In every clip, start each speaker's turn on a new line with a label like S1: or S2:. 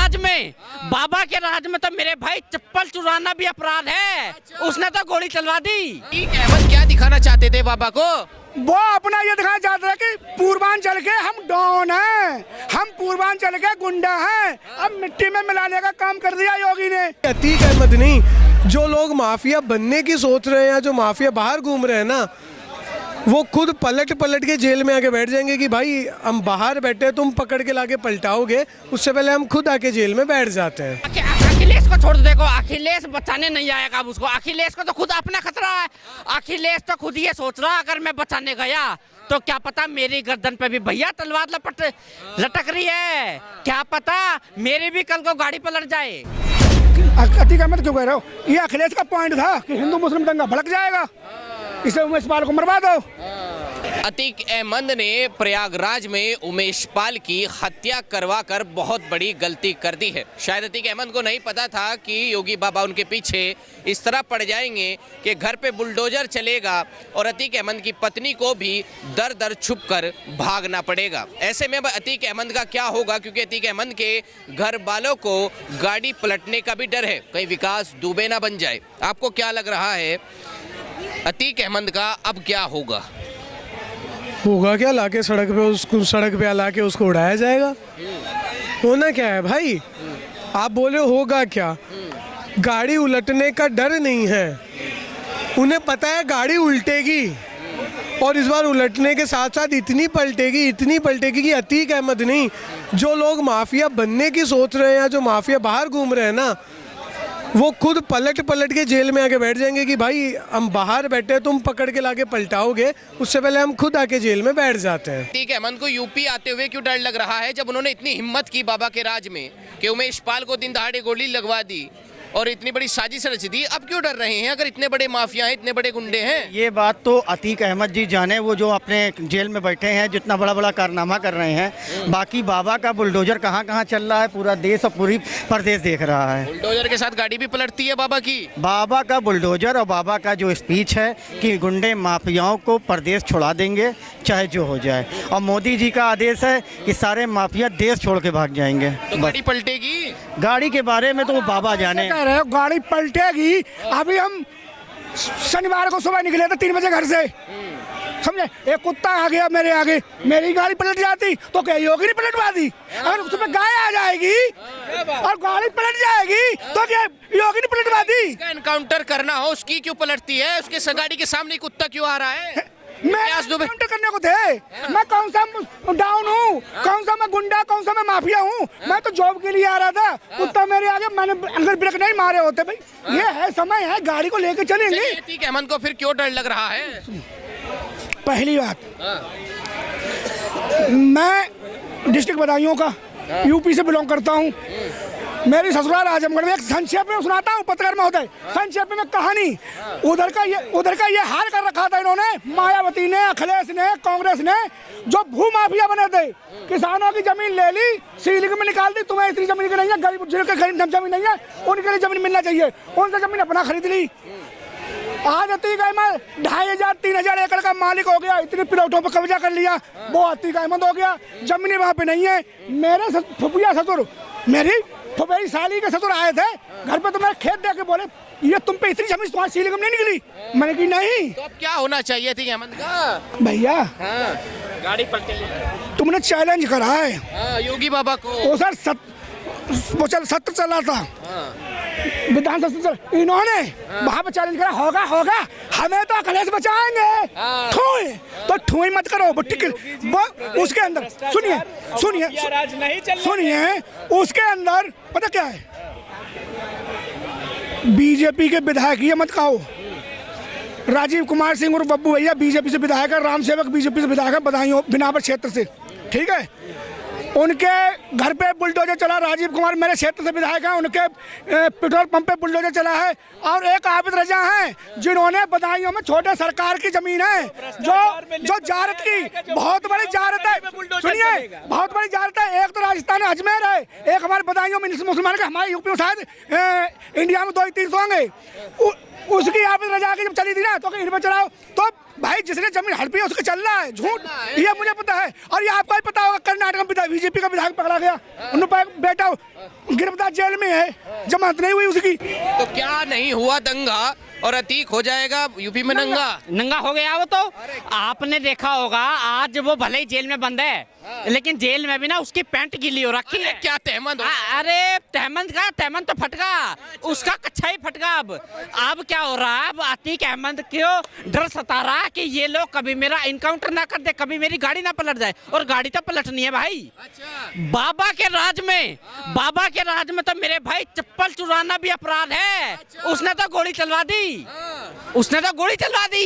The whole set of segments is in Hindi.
S1: राज में, बाबा के राज में तो मेरे भाई चप्पल चुराना भी अपराध है। उसने तो गोली चलवा दी।
S2: ठीक है, अहमद क्या दिखाना चाहते थे बाबा को?
S3: वो अपना ये दिखाना चाहते हैं कि पूर्वांचल के हम डॉन हैं, हम पूर्वांचल के गुंडा हैं। अब मिट्टी में मिलाने का काम कर दिया योगी ने।
S4: अतीक अहमद नहीं, जो लोग माफिया बनने की सोच रहे हैं, जो माफिया बाहर घूम रहे हैं ना, वो खुद पलट के जेल में आके बैठ जाएंगे कि भाई हम बाहर बैठे, तुम पकड़ के लाके पलटाओगे, उससे पहले हम खुद आके जेल में बैठ जाते हैं।
S1: अखिलेश को छोड़ दो, देखो अखिलेश बचाने नहीं आएगा अब उसको। अखिलेश को तो खुद अपना खतरा है। अखिलेश तो खुद ये सोच रहा अगर मैं बचाने गया तो क्या पता मेरी गर्दन पे भी भैया तलवार लटक रही है, क्या पता मेरी भी कल को गाड़ी पलट जाए।
S3: अतीक अहमद क्यों कह रहे हो? ये अखिलेश का पॉइंट था कि हिंदू मुस्लिम दंगा भड़क जाएगा, इसे उमेश पाल को मरवा दो।
S2: अतीक अहमद ने प्रयागराज में उमेश पाल की हत्या करवाकर बहुत बड़ी गलती कर दी है। शायद अतीक अहमद को नहीं पता था कि योगी बाबा उनके पीछे इस तरह पड़ जाएंगे कि घर पे बुलडोजर चलेगा और अतीक अहमद की पत्नी को भी दर दर छुप कर भागना पड़ेगा। ऐसे में अतीक अहमद का क्या होगा, क्योंकि अतीक अहमद के घर वालों को गाड़ी पलटने का भी डर है, कहीं विकास दुबे ना बन जाए। आपको क्या लग रहा है अतीक अहमद का अब क्या होगा?
S4: होगा क्या, लाके सड़क पे लाके उसको उड़ाया जाएगा। होना क्या है भाई, आप बोले होगा क्या? गाड़ी उलटने का डर नहीं है, उन्हें पता है गाड़ी उल्टेगी और इस बार उलटने के साथ साथ इतनी पलटेगी कि अतीक अहमद नहीं, जो लोग माफिया बनने की सोच रहे हैं, जो माफिया बाहर घूम रहे हैं ना, वो खुद पलट के जेल में आके बैठ जाएंगे कि भाई हम बाहर बैठे, तुम पकड़ के लाके पलटाओगे, उससे पहले हम खुद आके जेल में बैठ जाते हैं।
S2: अतीक अहमद को यूपी आते हुए क्यों डर लग रहा है, जब उन्होंने इतनी हिम्मत की बाबा के राज में कि उमेश पाल को दिन दहाड़े गोली लगवा दी और इतनी बड़ी साजिश रच दी, अब क्यों डर रहे हैं अगर इतने बड़े माफिया हैं, इतने बड़े गुंडे हैं?
S5: ये बात तो अतीक अहमद जी जाने, वो जो अपने जेल में बैठे हैं, जितना बड़ा कारनामा कर रहे हैं। बाकी बाबा का बुलडोजर कहाँ चल रहा है, पूरा देश और पूरी प्रदेश देख रहा है।
S2: बुलडोजर के साथ गाड़ी भी पलटती है बाबा की।
S5: बाबा का बुलडोजर और बाबा का जो स्पीच है कि गुंडे माफियाओं को प्रदेश छोड़ा देंगे चाहे जो हो जाए, और मोदी जी का आदेश है कि सारे माफिया देश छोड़ के भाग जाएंगे।
S2: तो गाड़ी पलटेगी?
S5: गाड़ी के बारे में तो वो बाबा जाने।
S3: कह रहे हो गाड़ी पलटेगी? अभी हम शनिवार को सुबह निकले थे 3 बजे घर से, समझे, एक कुत्ता आ गया मेरे आगे, मेरी गाड़ी पलट जाती तो क्या योगी नहीं पलटवा दी? अगर उसमें गाय आ जाएगी और गाड़ी पलट जाएगी तो क्या योगी नहीं पलटवा दी?
S2: एनकाउंटर करना हो, उसकी क्यों पलटती है? उसके गाड़ी के सामने कुत्ता क्यों आ रहा है?
S3: मैं काउंटर करने को थे, मैं कौन सा डाउन हूँ, कौन सा मैं गुंडा, कौन सा मैं माफिया हूँ? मैं तो जॉब के लिए आ रहा था, कुत्ता मेरे आगे, मैंने अंदर ब्रेक नहीं मारे होते। भाई ये है, समय है, गाड़ी को लेके चलेंगे।
S2: अतीक अहमद को फिर क्यों डर लग रहा है?
S3: पहली बात, मैं डिस्ट्रिक्ट बदायूं का यूपी से बिलोंग करता हूँ। मेरी ससुराल आजमगढ़ में। एक संक्षेप में सुनाता हूँ पत्रकार महोदय, संक्षेप में कहानी। उधर का ये हाल कर रखा था इन्होंने, मायावती ने, अखिलेश ने, कांग्रेस ने, जो भू माफिया बने थे, किसानों की जमीन ले ली, सीलिंग में निकाल दी, तुम्हें इतनी जमीन की नहीं है, गरीब जिनके गरीब जमीन नहीं है उनके लिए जमीन मिलना चाहिए, उनसे जमीन अपना खरीद ली। आज अतीक अहमद 2500-3000 एकड़ का मालिक हो गया, इतने प्लॉटों पर कब्जा कर लिया, वो अतीक अहमद हो गया। जमीनें वहाँ पे नहीं है। मेरे फुफिया ससुर, मेरी फुफेरी साली के ससुर आए थे घर पे, तो मेरे खेत देख के बोले ये तुम पे इतनी जमीन तुम्हारी सीलिंग में नहीं निकली? मैंने की नहीं।
S2: तो अब क्या होना चाहिए अतीक अहमद का?
S3: भैया
S2: गाड़ी पलटे,
S3: तुमने चैलेंज करा है
S2: योगी बाबा को।
S3: वो सर सत्र चला था, विधानसभा, इन्होंने वहाँ पे चैलेंज करा, होगा हमें तो अखिलेश बचाएंगे। तो ठुई मत करो, उसके अंदर सुनिए, उसके अंदर पता क्या है, बीजेपी के विधायक, ये मत कहो, राजीव कुमार सिंह और बब्बू भैया बीजेपी से विधायक है, राम सेवक बीजेपी से विधायक है, बदायूं बिनावर क्षेत्र से, ठीक है। उनके घर पे बुलडोजर चला, राजीव कुमार मेरे क्षेत्र से विधायक हैं, उनके पेट्रोल पंप पे बुलडोजर चला है। और एक आबिद रजा हैं जिन्होंने बदायूं में छोटे सरकार की जमीन है, जो जारत की बहुत बड़ी जारत है, सुनिए बहुत बड़ी जारत है। एक तो राजस्थान अजमेर है, एक हमारे बदायूं में मुसलमान के, हमारे यूपी में शायद इंडिया में 200-300 होंगे। उसकी यहाँ पे रजा के जब चली थी ना तो इन पर चलाओ तो भाई जिसने जमीन हड़पी है उसके चल रहा है झूठ, ये मुझे पता है। और ये आपको ही पता होगा कर्नाटक में बीजेपी का विधायक पकड़ा गया, उन्होंने बेटा गिरफ्तार जेल में है, जमानत नहीं हुई उसकी।
S2: तो क्या नहीं हुआ दंगा और अतीक हो जाएगा यूपी में नंगा?
S1: नंगा हो गया वो तो। आपने देखा होगा आज वो भले ही जेल में बंद है लेकिन जेल में भी ना उसकी पैंट गीली हो रखी है।
S2: क्या तहमंद हो?
S1: अरे तहमंद तो फटका, उसका कच्चा ही फटका। अब क्या हो रहा है, अब अतीक अहमद क्यों डर सता रहा है कि ये लोग कभी मेरा इनकाउंटर ना कर दे, कभी मेरी गाड़ी ना पलट जाए। और गाड़ी तो पलटनी है भाई। बाबा के राज में तो मेरे भाई चप्पल चुराना भी अपराध है। उसने तो गोली चलवा दी,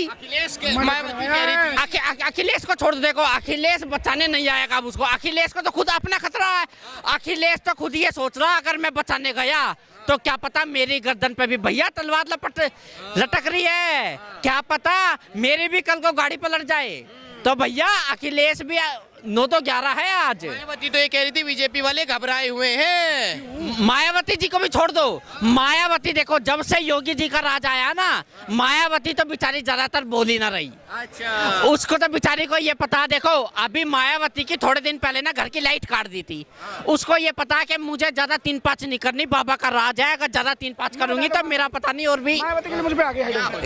S2: अखिलेश के मायावती कह रही थी।
S1: अखिलेश को छोड़ दो। देखो अखिलेश बचाने नहीं आएगा अब उसको। अखिलेश को तो खुद अपना खतरा है। अखिलेश तो खुद ये सोच रहा अगर मैं बचाने गया तो क्या पता मेरी गर्दन पे भी भैया तलवार लटक रही है, क्या पता मेरी भी कल को गाड़ी पलट जाए। तो भैया अखिलेश भी 9 तो 11 है आज।
S2: मायावती तो ये कह रही थी बीजेपी वाले घबराए हुए हैं।
S1: मायावती जी को भी छोड़ दो। मायावती देखो जब से योगी जी का राज आया ना, मायावती तो बेचारी ज्यादातर बोली ना रही।
S2: अच्छा,
S1: उसको तो बेचारी को ये पता, देखो अभी मायावती की थोड़े दिन पहले ना घर की लाइट काट दी थी। उसको ये पता कि मुझे ज्यादा 3-5 नहीं करनी, बाबा का राज है, अगर ज्यादा 3-5 करूंगी तो मेरा पता नहीं और भी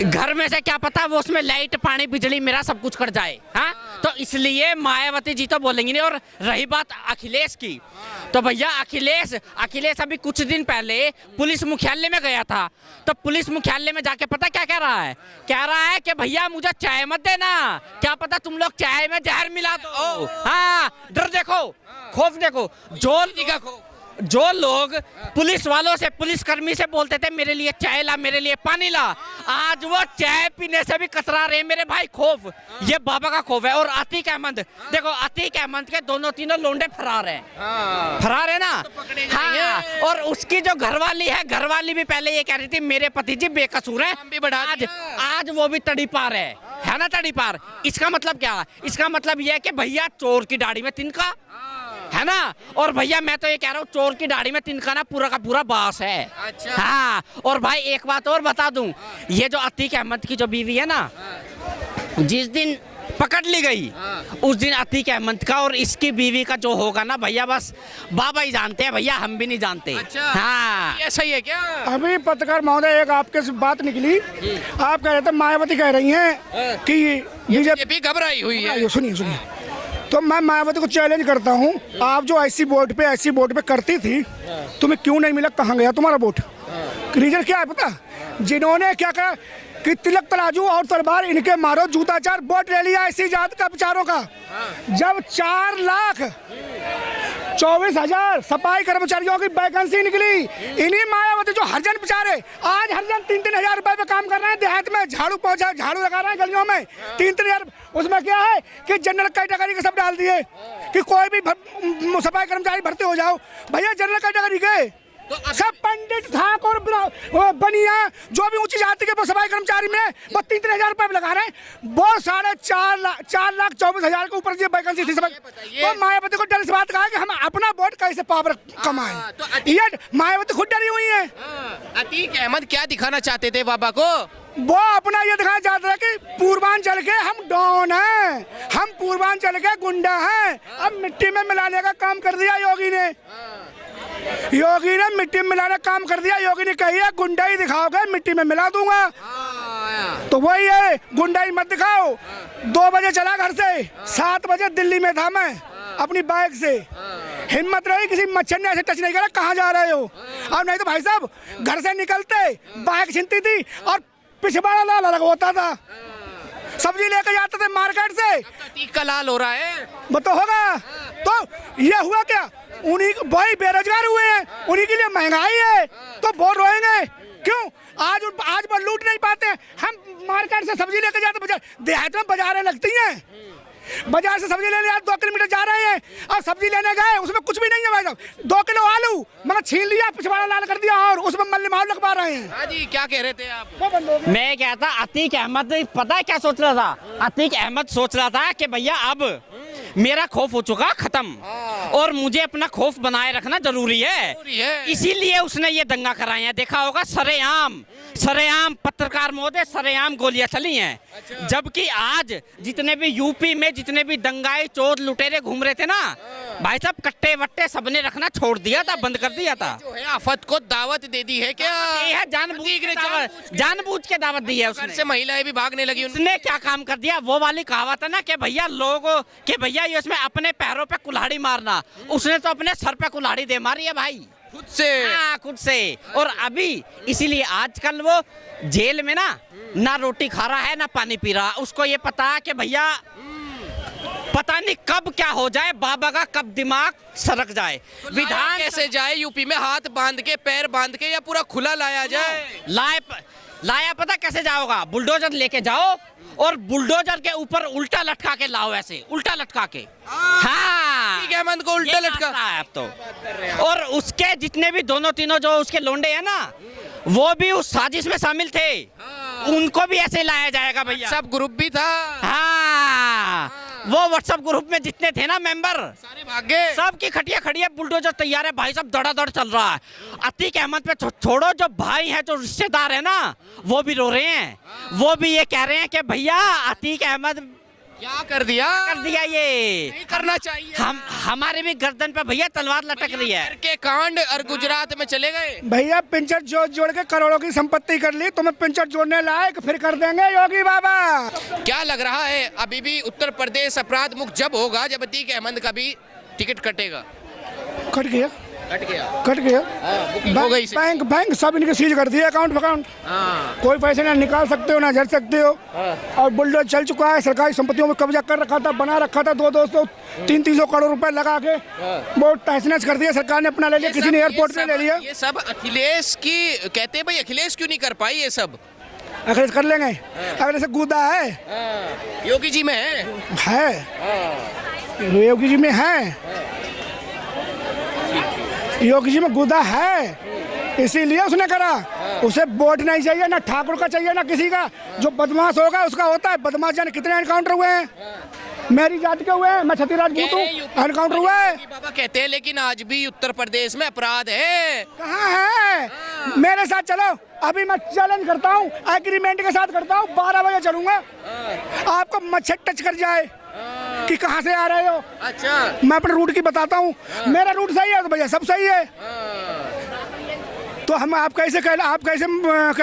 S1: घर में से क्या पता वो उसमें लाइट पानी बिजली मेरा सब कुछ कर जाए। हाँ, तो इसलिए मायावती जी तो बोलेंगी नहीं। और रही बात अखिलेश की, तो भैया अखिलेश अभी कुछ दिन पहले पुलिस मुख्यालय में गया था। तो पुलिस मुख्यालय में जाके पता क्या कह रहा है? कह रहा है कि भैया मुझे चाय मत देना, क्या पता तुम लोग चाय में जहर मिला दो। हाँ, डर देखो, खौफ देखो। जो लोग पुलिस वालों से, पुलिसकर्मी से बोलते थे मेरे लिए चाय ला, मेरे लिए पानी ला, आज वो चाय पीने से भी कतरा रहे मेरे भाई। खौफ, ये बाबा का खौफ है। और अतीक अहमद, देखो अतीक अहमद के तीनों लोंडे फरार हैं। फरार है ना। हाँ, और उसकी जो घरवाली है, घरवाली भी पहले ये कह रही थी मेरे पति जी बेकसूर है, आज वो भी तड़ी पार है ना, तड़ी पार। इसका मतलब क्या? इसका मतलब यह है कि भैया चोर की दाढ़ी में तिनका है ना। और भैया मैं तो ये कह रहा हूँ चोर की दाढ़ी में तिनका ना पूरा का पूरा बास है।
S2: अच्छा।
S1: हाँ, और भाई एक बात और बता दूं, ये जो अतीक अहमद की जो बीवी है ना, जिस दिन पकड़ ली गई उस दिन अतीक अहमद का और इसकी बीवी का जो होगा ना भैया, बस बाबा ही जानते हैं भैया, हम भी नहीं जानते।
S2: अच्छा।
S1: हाँ,
S2: ऐसा ही है क्या?
S3: अभी पत्रकार महोदय एक आपके से बात निकली, आप कह रहे थे मायावती कह रही हैं कि
S2: बीजेपी घबराई हुई है।
S3: सुनिए, तो मैं मायावती को चैलेंज करता हूँ, आप जो ऐसी वोट पे करती थी, तुम्हें क्यों नहीं मिला? कहाँ गया तुम्हारा वोट? रीजन क्या है पता? जिन्होंने क्या कहा कि तिलक तराजू और तलवार इनके मारो, जूताचार वोट ले लिया ऐसी जात का विचारों का। जब 4,24,000 सफाई कर्मचारियों की वैकेंसी निकली, इन्हीं मायावती जो हरजन बेचारे आज हरजन 3-3 हजार रुपए पे काम कर रहे हैं, देहात में झाड़ू लगा रहे हैं गलियों में, 3-3 हजार। उसमें क्या है कि जनरल कैटेगरी के सब डाल दिए कि कोई भी सफाई कर्मचारी भर्ती हो जाओ। भैया जनरल कैटेगरी के तो सब पंडित ठाकुर बनिया जो भी ऊंची जाति के सफाई कर्मचारी में वो 3-3 हजार रुपए लगा रहे हैं। वो 4,24,000 के ऊपर वैकेंसी थी। तो मायावती को डर इस बात का है कि हम अपना वोट कैसे पावर कमाएं। तो ये मायावती खुद डरी हुई है।
S2: अतीक अहमद क्या दिखाना चाहते थे बाबा को?
S3: वो अपना ये दिखाना चाहते हैं कि पूर्वांचल के हम डॉन हैं, हम पूर्वांचल के गुंडा हैं। अब मिट्टी में मिलाने का काम कर दिया योगी ने मिट्टी में मिलाने का काम कर दिया। योगी ने कही गुंडा ही दिखाओगे मिट्टी में मिला दूंगा। तो वही है, गुंडा ही मत दिखाओ। 2 बजे चला घर से, 7 बजे दिल्ली में था मैं अपनी बाइक से। हिम्मत रही किसी मच्छर ने ऐसे टच नहीं करा, कहाँ जा रहे हो? और नहीं तो भाई साहब घर से निकलते बाइक छिनती थी और पिछवाड़ा लाल अलग होता था। सब्जी लेकर जाते थे मार्केट से।
S2: अतीक का लाल हो रहा है,
S3: वो तो होगा। तो ये हुआ क्या? उन्हीं वही बेरोजगार हुए हैं, उन्हीं के लिए महंगाई है, तो बहुत रोएंगे। क्यों? आज वो लूट नहीं पाते। हम मार्केट से सब्जी लेकर जाते, बाजार देहात में बाजारें लगती हैं, बाजार से सब्जी लेने 2 किलोमीटर जा रहे हैं और सब्जी लेने गए, उसमें कुछ भी नहीं है भाई साहब। 2 किलो आलू मगर छीन लिया, पिछवाड़ा लाल कर दिया और उसमें मल्ली माल लगवा रहे हैं।
S2: हाँ जी, क्या कह रहे थे आप?
S1: मैं कहता अतीक अहमद पता है क्या सोच रहा था? अतीक अहमद सोच रहा था कि भैया अब मेरा खौफ हो चुका खत्म, और मुझे अपना खौफ बनाए रखना जरूरी है। इसीलिए उसने ये दंगा कराए हैं। देखा होगा सरेआम पत्रकार महोदय, सरेआम गोलियां चली हैं। जबकि आज जितने भी यूपी में जितने भी दंगाई चोर लुटेरे घूम रहे थे ना भाई साहब, कट्टे वट्टे सबने रखना छोड़ दिया था, बंद कर दिया था।
S2: जो है आफत को दावत दे दी है क्या?
S1: ये है जानबूझ के दावत दी है
S2: घर
S1: उसने।
S2: से महिलाएं भी भागने लगी।
S1: उसने क्या काम कर दिया? वो वाली कहावत है ना कि भैया लोगों के भैया ये उसमें अपने पैरों पे कुल्हाड़ी मारना, उसने तो अपने सर पे कुल्हाड़ी दे मारी है भाई,
S2: खुद से।
S1: हाँ, खुद से। और अभी इसीलिए आजकल वो जेल में ना रोटी खा रहा है ना पानी पी रहा। उसको ये पता है कि भैया पता नहीं कब क्या हो जाए, बाबा का कब दिमाग सरक जाए।
S2: विधान कैसे जाए यूपी में? हाथ बांध के, पैर बांध के, या पूरा खुला लाया जाए?
S1: लाया पता कैसे जाओगा? बुलडोजर लेके जाओ और बुलडोजर के ऊपर उल्टा लटका के लाओ, ऐसे उल्टा लटका के। हाँ,
S2: ठीक है, अहमद को उल्टा लटका
S1: है अब तो। और उसके जितने भी दोनों तीनों जो उसके लोंडे हैं ना, वो भी उस साजिश में शामिल थे। उनको भी ऐसे लाया जाएगा भैया।
S2: सब ग्रुप भी था।
S1: हाँ, वो व्हाट्सएप ग्रुप में जितने थे ना मेंबर,
S2: सारे भाग गए।
S1: सबकी खटिया खड़ी है, बुलडोजर तैयार है भाई, सब धड़ाधड़ चल रहा है। अतीक अहमद पे छोड़ो, जो भाई हैं, जो रिश्तेदार है ना, वो भी रो रहे हैं। वो भी ये कह रहे हैं कि भैया अतीक अहमद
S2: क्या कर दिया
S1: ये
S2: नहीं करना चाहिए।
S1: हमारे भी गर्दन पे भैया तलवार लटक रही है।
S2: के कांड और गुजरात में चले गए
S3: भैया पिंचर जोड़ के करोड़ों की संपत्ति कर ली, तुम्हें पिंचर जोड़ने लायक फिर कर देंगे योगी बाबा।
S2: क्या लग रहा है अभी भी उत्तर प्रदेश अपराध मुक्त जब होगा जब अतीक अहमद का भी टिकट कटेगा?
S3: कट गया
S2: बुकिंग हो गई से।
S3: बैंक सब इनके सीज कर दिए, अकाउंट कोई पैसे ना निकाल सकते हो ना झड़ सकते हो। और बुलडोजर चल चुका है, सरकारी संपत्तियों में कब्जा कर रखा था, बना रखा था, 200-300 करोड़ रुपए लगा के वो तहस नहस कर दिया सरकार ने, अपना ले लिया, किसी ने एयरपोर्ट पे ले लिया।
S2: ये सब अखिलेश की कहते हैं भाई, अखिलेश क्यों नहीं कर पाई ये सब?
S3: अखिलेश कर लेंगे, अखिलेश से कूदा है,
S2: योगी जी में है।
S3: योगी जी में है, योगी जी में गुदा है, इसीलिए उसने करा। उसे वोट नहीं चाहिए, ना ठाकुर का चाहिए, ना किसी का। जो बदमाश होगा उसका होता है। बदमाश जाने कितने एनकाउंटर हुए हैं, मेरी जाति के हुए हैं, मैं छत्तीस राजपूत हूँ, एनकाउंटर हुआ है।
S2: बाबा कहते हैं लेकिन आज भी उत्तर प्रदेश में अपराध है।
S3: कहाँ है? मेरे साथ चलो, अभी मैं चैलेंज करता हूँ, एग्रीमेंट के साथ करता हूँ, 12 बजे चलूंगा, आपको मच्छर टच कर जाए कि कहाँ से आ रहे हो।
S2: अच्छा,
S3: मैं अपने रूट की बताता हूँ, मेरा रूट सही है तो भैया सब सही है। तो हम आप कैसे कह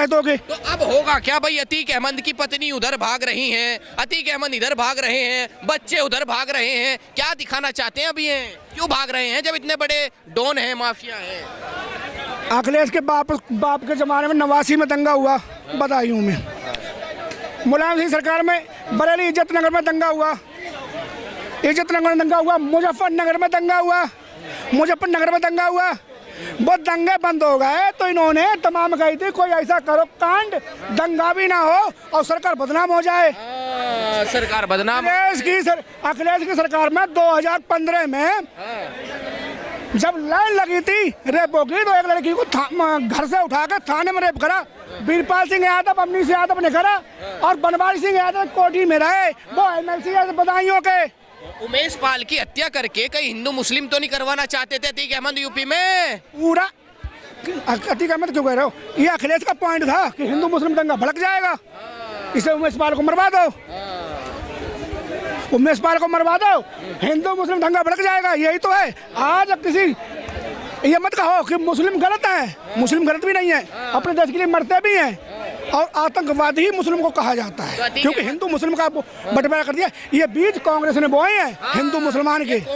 S3: दोगे?
S2: तो अब होगा क्या भाई? अतीक अहमद की पत्नी उधर भाग रही हैं, अतीक अहमद इधर भाग रहे हैं, बच्चे उधर भाग रहे हैं, क्या दिखाना चाहते हैं अभी हैं? क्यों भाग रहे हैं जब इतने बड़े डॉन हैं, माफिया हैं?
S3: अखिलेश के बाप के जमाने में 89 में दंगा हुआ, बदायूं में। मुलायम सिंह सरकार में बरेली इज्जतनगर में दंगा हुआ, मुजफ्फरनगर में दंगा हुआ, वो दंगे बंद हो गए तो इन्होंने तमाम कही थी कोई ऐसा करो कांड दंगा भी ना हो और सरकार बदनाम हो जाए।
S2: सरकार बदनाम।
S3: अखिलेश की सरकार में 2015 में जब लाइन लगी थी रेप की, तो एक लड़की को घर से उठा के थाने में रेप करा। वीरपाल सिंह यादव, अमनीश यादव ने करा, और बनवारी सिंह यादव कोठी में रहे, वो MLC बदायूं के।
S2: उमेश पाल की हत्या करके कई हिंदू मुस्लिम तो नहीं करवाना चाहते थे अतीक अहमद यूपी में?
S3: पूरा अतीक अहमद क्यों कह रहे हो? ये अखिलेश का पॉइंट था कि हिंदू मुस्लिम दंगा भड़क जाएगा, इसे उमेश पाल को मरवा दो, हिंदू मुस्लिम दंगा भड़क जाएगा, यही तो है। आज किसी ये मत कहो कि मुस्लिम गलत है, मुस्लिम गलत भी नहीं है, अपने देश के लिए मरते भी हैं, और आतंकवादी ही मुस्लिम को कहा जाता है, क्योंकि हिंदू मुस्लिम का बंटवारा कर दिया। ये बीज कांग्रेस ने बोए हैं हिंदू मुसलमान के।